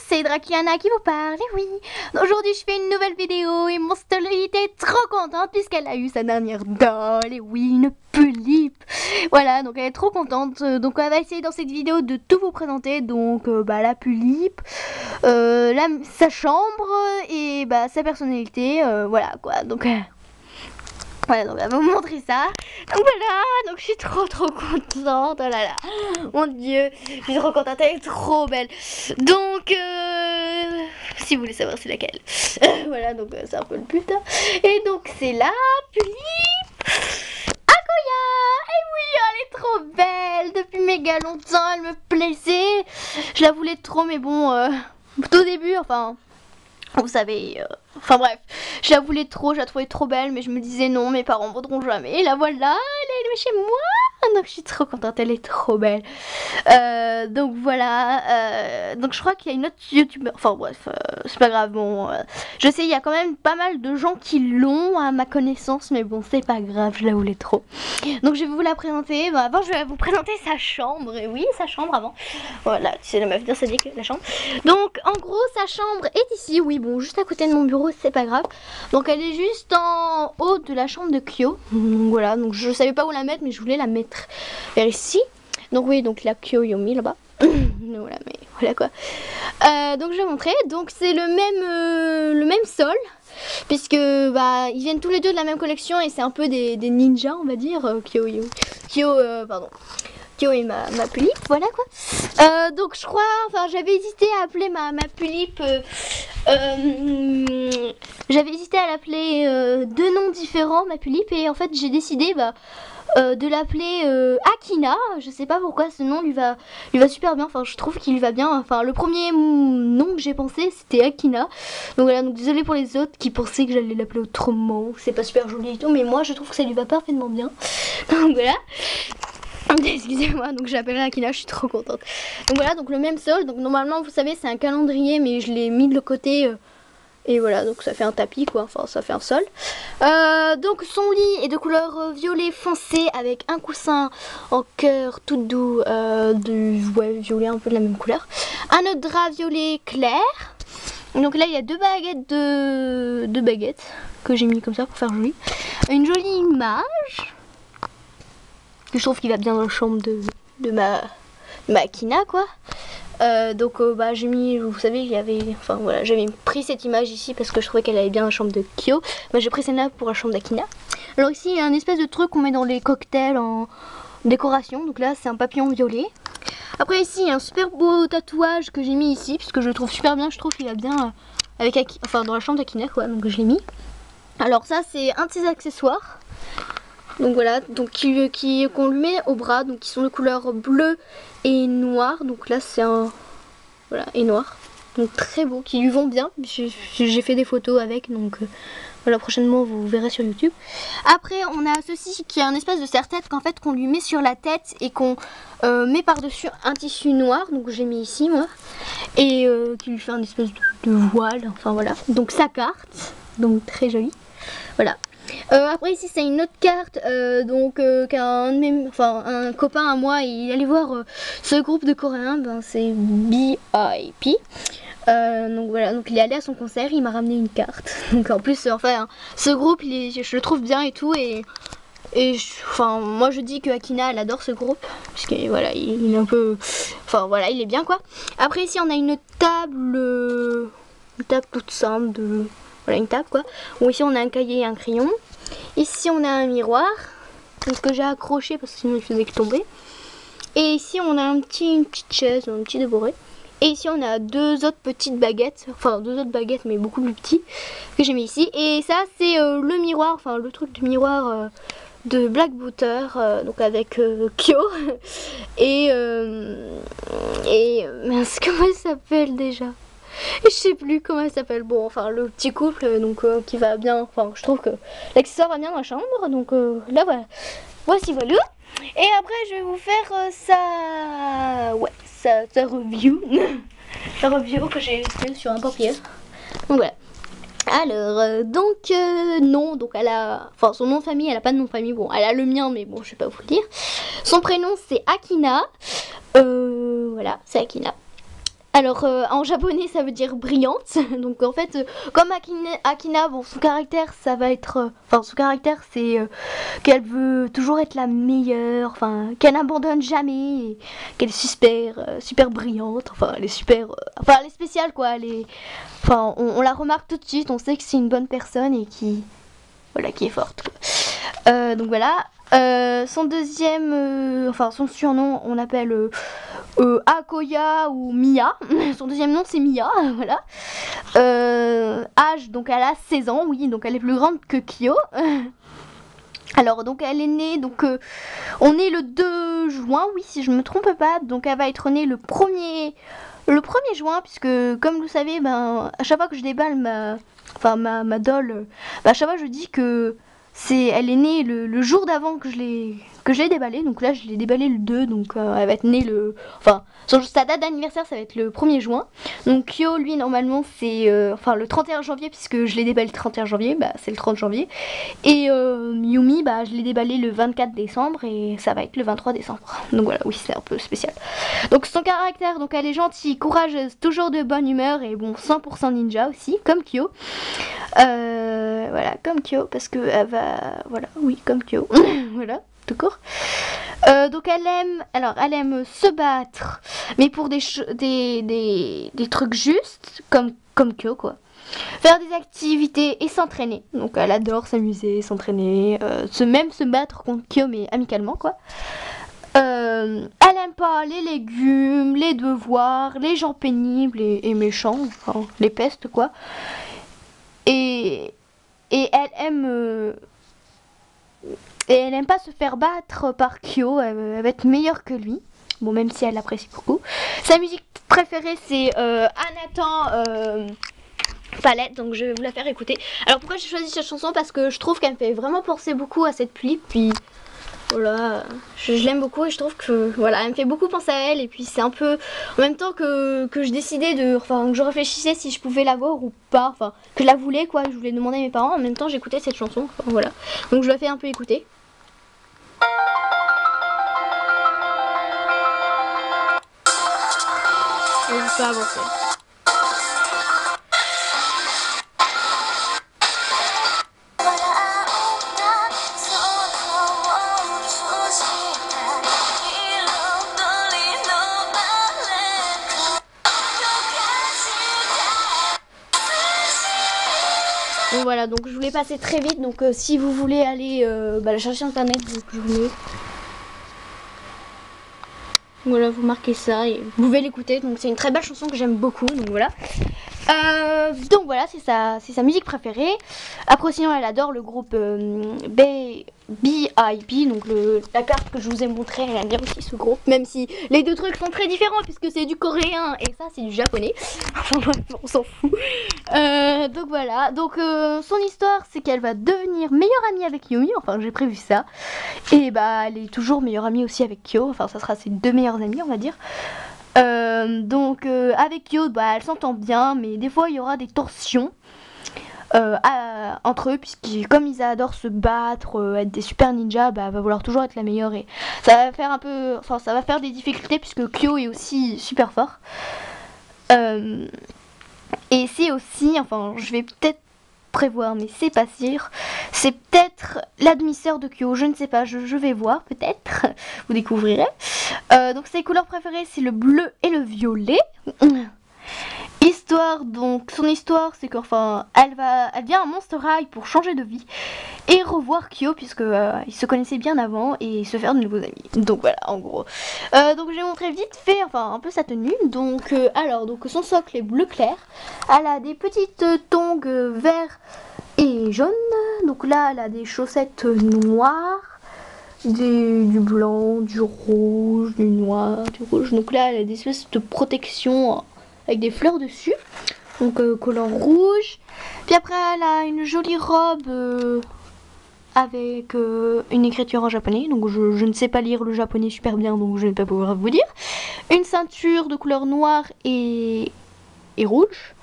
c'est Drakiana qui vous parle, et oui. Aujourd'hui je fais une nouvelle vidéo et mon Starlight est trop contente puisqu'elle a eu sa dernière doll, et oui, une Pulippe. Voilà, donc elle est trop contente, donc elle va essayer dans cette vidéo de tout vous présenter, donc la Pulippe, sa chambre et sa personnalité, voilà quoi, donc... Voilà, donc elle va vous montrer ça. Donc voilà, donc je suis trop contente. Oh là là, mon dieu, je suis trop contente, elle est trop belle. Donc, si vous voulez savoir c'est laquelle. Voilà, donc c'est un peu le but. Hein. Et donc c'est la Pulippe Akoya. Et oui, elle est trop belle. Depuis méga longtemps, elle me plaisait. Je la voulais trop, mais bon, tout au début, enfin... Vous savez, enfin bref, je la voulais trop, je la trouvais trop belle, mais je me disais non, mes parents voudront jamais. Et la voilà, elle est chez moi, donc je suis trop contente, elle est trop belle. Donc voilà, donc je crois qu'il y a une autre youtubeur, enfin bref, c'est pas grave, bon, je sais, il y a quand même pas mal de gens qui l'ont à ma connaissance, mais bon, c'est pas grave, je la voulais trop. Donc je vais vous la présenter, avant je vais vous présenter sa chambre, et oui, sa chambre avant. Voilà, tu sais, la meuf bien sadique, la chambre. Donc en gros, sa chambre est ici, oui, bon, juste à côté de mon bureau, c'est pas grave. Donc elle est juste en haut de la chambre de Kyo. Donc voilà, donc je savais pas où la mettre, mais je voulais la mettre vers ici. Donc oui, donc la Kyo Yomi là-bas. Voilà, mais voilà quoi. Donc je vais montrer. Donc c'est le même sol, puisque ils viennent tous les deux de la même collection et c'est un peu des ninjas, on va dire. Kyo et ma Pulippe, voilà quoi. Donc je crois, enfin j'avais hésité à appeler ma Pulippe, j'avais hésité à l'appeler deux noms différents, ma Pulippe, et en fait j'ai décidé de l'appeler Akina. Je sais pas pourquoi, ce nom lui va super bien, enfin je trouve qu'il lui va bien. Enfin le premier nom que j'ai pensé c'était Akina. Donc voilà, donc désolé pour les autres qui pensaient que j'allais l'appeler autrement, c'est pas super joli et tout, mais moi je trouve que ça lui va parfaitement bien. Donc voilà. Excusez-moi, donc j'appellerai Akina, je suis trop contente. Donc voilà, donc le même sol, donc normalement vous savez c'est un calendrier, mais je l'ai mis de le côté et voilà, donc ça fait un tapis quoi, enfin ça fait un sol. Donc son lit est de couleur violet foncé avec un coussin en cœur tout doux, violet, un peu de la même couleur. Un autre drap violet clair. Donc là il y a deux baguettes que j'ai mis comme ça pour faire joli. Une jolie image que je trouve qu'il va bien dans la chambre de ma Akina quoi. Donc j'ai mis, vous savez, j'avais pris cette image ici parce que je trouvais qu'elle allait bien dans la chambre de Kyo. J'ai pris celle-là pour la chambre d'Akina. Alors ici il y a un espèce de truc qu'on met dans les cocktails en décoration, donc là c'est un papillon violet. Après ici il y a un super beau tatouage que j'ai mis ici puisque je le trouve super bien, je trouve qu'il va bien dans la chambre d'Akina quoi, donc je l'ai mis. Alors ça c'est un de ses accessoires. Donc voilà, donc qu'on lui met au bras, donc qui sont de couleur bleu et noir. Donc là c'est un, voilà, et noir. Donc très beau, qui lui vont bien. J'ai fait des photos avec, donc voilà, prochainement vous verrez sur YouTube. Après on a ceci qui est un espèce de serre-tête qu'on lui met sur la tête et qu'on met par-dessus un tissu noir. Donc j'ai mis ici moi. Et qui lui fait un espèce de voile, enfin voilà. Donc sa carte, donc très jolie. Voilà. Après ici c'est une autre carte un copain à moi il allait voir ce groupe de coréens, c'est BIP. Donc voilà, donc il est allé à son concert, il m'a ramené une carte. Donc en plus ce groupe je le trouve bien et tout moi je dis que Akina elle adore ce groupe puisque voilà il est un peu, voilà il est bien quoi. Après ici on a une table toute simple voilà une table quoi. Bon, ici on a un cahier et un crayon. Ici on a un miroir que j'ai accroché parce que sinon il faisait que tomber. Et ici on a une petite chaise, un petit déboré. Et ici on a deux autres petites baguettes, mais beaucoup plus petits que j'ai mis ici. Et ça c'est le miroir, le truc du miroir de Black Booter, donc avec Kyo. Et mince, comment elle s'appelle déjà? Je sais plus comment elle s'appelle. Bon, le petit couple qui va bien. Je trouve que l'accessoire va bien dans la chambre. Donc là voilà. Voici voilà. Et après je vais vous faire sa review. La review que j'ai fait sur un papier. Donc voilà. Alors non, donc elle a, son nom de famille, elle a pas de nom de famille. Bon, elle a le mien, mais bon, je vais pas vous le dire. Son prénom c'est Akina. Voilà, c'est Akina. Alors en japonais ça veut dire brillante. Donc en fait comme Akina, bon son caractère ça va être enfin son caractère c'est qu'elle veut toujours être la meilleure, enfin qu'elle n'abandonne jamais, et qu'elle est super brillante, enfin elle est super enfin elle est spéciale quoi, enfin on la remarque tout de suite, on sait que c'est une bonne personne et qui voilà qui est forte quoi. Donc voilà. Son deuxième, enfin son surnom, on appelle Akoya ou Mia. Son deuxième nom c'est Mia, voilà. Âge, donc elle a 16 ans, oui, donc elle est plus grande que Kyo. Alors donc elle est née, donc on est le 2 juin, oui si je me trompe pas, donc elle va être née le 1er juin, puisque comme vous savez, ben, à chaque fois que je déballe ma doll, ben, à chaque fois je dis que elle est née le jour d'avant que je l'ai déballée, donc là je l'ai déballée le 2, donc elle va être née enfin sa date d'anniversaire ça va être le 1er juin. Donc Kyo lui normalement c'est enfin le 31 janvier, puisque je l'ai déballé le 31 janvier, bah c'est le 30 janvier. Et Yumi, bah je l'ai déballé le 24 décembre et ça va être le 23 décembre. Donc voilà, oui c'est un peu spécial. Donc son caractère, donc elle est gentille, courageuse, toujours de bonne humeur et bon 100% ninja aussi, comme Kyo. Voilà, comme Kyo, parce que elle va... Voilà, oui, comme Kyo. Voilà, tout court. Donc elle aime se battre, mais pour des trucs justes, comme Kyo, quoi. Faire des activités et s'entraîner. Donc elle adore s'amuser, s'entraîner, se battre contre Kyo, mais amicalement, quoi. Elle aime pas les légumes, les devoirs, les gens pénibles et méchants, enfin, les pestes, quoi. Et elle aime... et elle aime pas se faire battre par Kyo, elle va être meilleure que lui. Bon, même si elle l'apprécie beaucoup. Sa musique préférée, c'est Anatan Palette, donc je vais vous la faire écouter. Alors pourquoi j'ai choisi cette chanson? Parce que je trouve qu'elle me fait vraiment penser beaucoup à cette pluie, puis... Voilà, je l'aime beaucoup et je trouve que voilà, elle me fait beaucoup penser à elle, et puis c'est un peu en même temps que je décidais que je réfléchissais si je pouvais la voir ou pas, enfin que je la voulais quoi, je voulais demander à mes parents, en même temps j'écoutais cette chanson, enfin, voilà. Donc je la fais un peu écouter. Et je peux avancer. Donc voilà, donc je voulais passer très vite, donc si vous voulez aller la chercher sur internet, donc je vous mets. Voilà, vous marquez ça et vous pouvez l'écouter, donc c'est une très belle chanson que j'aime beaucoup, donc voilà. Donc voilà, c'est sa musique préférée. Après sinon elle adore le groupe BIP, donc la carte que je vous ai montrée, elle aime bien aussi ce groupe, même si les deux trucs sont très différents puisque c'est du coréen et ça c'est du japonais. Enfin bref, on s'en fout. Donc voilà, donc son histoire c'est qu'elle va devenir meilleure amie avec Yumi, enfin j'ai prévu ça. Et bah elle est toujours meilleure amie aussi avec Kyo, enfin ça sera ses deux meilleures amies on va dire. Donc avec Kyo, bah, elle s'entend bien, mais des fois il y aura des tensions entre eux, puisque comme ils adorent se battre, être des super ninjas, bah, elle va vouloir toujours être la meilleure et ça va faire un peu, enfin ça va faire des difficultés puisque Kyo est aussi super fort. Et c'est aussi, enfin je vais peut-être prévoir, mais c'est pas sûr. C'est peut-être la demi-sœur de Kyo, je ne sais pas, je vais voir peut-être, vous découvrirez. Donc ses couleurs préférées c'est le bleu et le violet. Donc son histoire c'est qu'enfin elle vient à Monster High pour changer de vie et revoir Kyo puisque ils se connaissaient bien avant et se faire de nouveaux amis. Donc voilà en gros. Donc je vais montrer vite fait enfin un peu sa tenue. Donc donc son socle est bleu clair. Elle a des petites tongs vert et jaune. Donc là elle a des chaussettes noires. Du blanc, du rouge, du noir, du rouge. Donc là elle a des espèces de protection avec des fleurs dessus, donc couleur rouge. Puis après elle a une jolie robe avec une écriture en japonais, donc je ne sais pas lire le japonais super bien, donc je ne vais pas pouvoir vous dire. Une ceinture de couleur noire et rouge.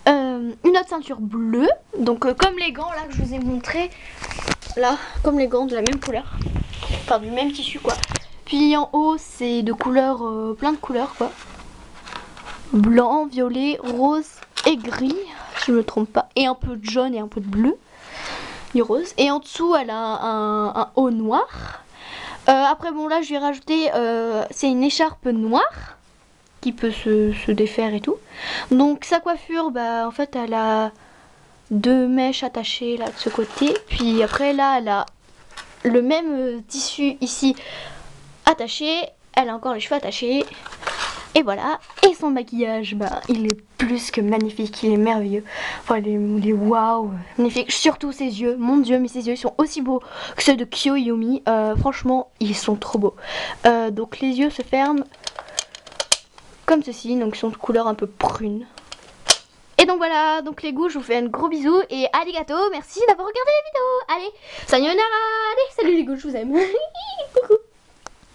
Une autre ceinture bleue, donc comme les gants là que je vous ai montré, là, comme les gants de la même couleur, enfin du même tissu quoi. Puis en haut c'est de couleurs, plein de couleurs quoi. blanc, violet, rose et gris, si je me trompe pas, et un peu de jaune et un peu de bleu, du rose. Et en dessous, elle a un haut noir. Après, bon, là, je vais rajouter, c'est une écharpe noire qui peut se défaire et tout. Donc, sa coiffure, bah, en fait, elle a 2 mèches attachées là de ce côté. Puis après, là, elle a le même tissu ici attaché. Elle a encore les cheveux attachés. Et voilà, et son maquillage, bah, il est plus que magnifique, il est merveilleux. Enfin, il est waouh, magnifique. Surtout ses yeux, mon dieu, mais ses yeux ils sont aussi beaux que ceux de Kyoyomi. Franchement, ils sont trop beaux. Donc les yeux se ferment comme ceci, donc ils sont de couleur un peu prune. Et donc voilà, donc les goûts, je vous fais un gros bisou et arigato, merci d'avoir regardé la vidéo. Allez, sayonara, allez, salut les goûts, je vous aime. Coucou.